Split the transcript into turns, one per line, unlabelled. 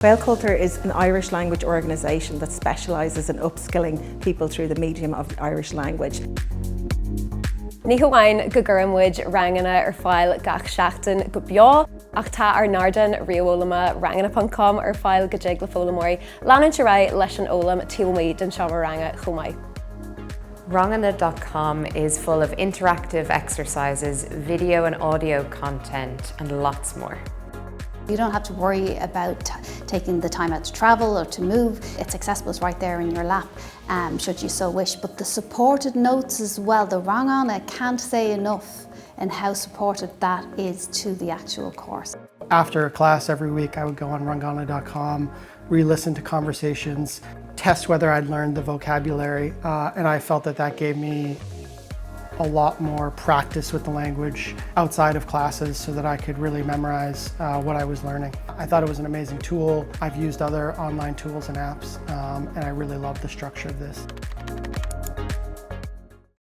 Ghaeilge is an Irish language organisation that specialises in upskilling people through the medium of the Irish language.
Ní hamháin go gcuireanmuid rangana ar fáil gach seachtain go beo, ach tá ar nardan rialaigh rangana.com ar fáil go dtí le foghlaimeoir, leanann se raibh leis an ólam tíomhaí den seomra ranga chomhaid.
Rangana.com is full of interactive exercises, video and audio content, and lots more.
You don't have to worry about taking the time out to travel or to move. It's accessible, it's right there in your lap, should you so wish. But the supported notes as well, the Rangan, I can't say enough and how supported that is to the actual course.
After a class every week, I would go on rangana.com, re-listen to conversations, test whether I'd learned the vocabulary, and I felt that that gave me a lot more practice with the language outside of classes so that I could really memorize what I was learning. I thought it was an amazing tool. I've used other online tools and apps, and I really love the structure of this.